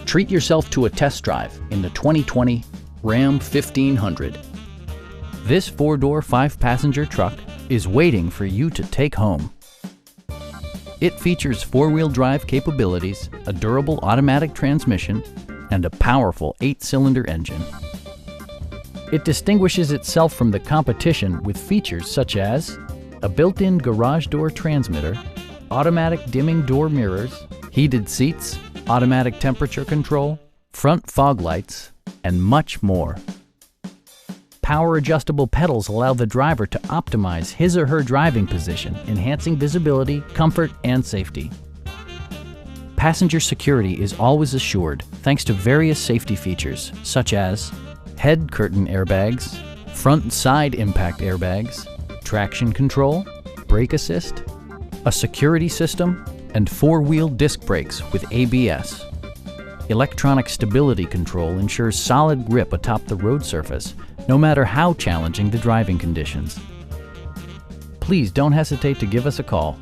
Treat yourself to a test drive in the 2020 Ram 1500. This four-door, five-passenger truck is waiting for you to take home. It features four-wheel drive capabilities, a durable automatic transmission, and a powerful 8-cylinder engine. It distinguishes itself from the competition with features such as a built-in garage door transmitter, automatic dimming door mirrors, heated seats, automatic temperature control, front fog lights, and much more. Power adjustable pedals allow the driver to optimize his or her driving position, enhancing visibility, comfort, and safety. Passenger security is always assured thanks to various safety features such as head curtain airbags, front and side impact airbags, traction control, brake assist, a security system, and four-wheel disc brakes with ABS. Electronic stability control ensures solid grip atop the road surface, no matter how challenging the driving conditions. Please don't hesitate to give us a call.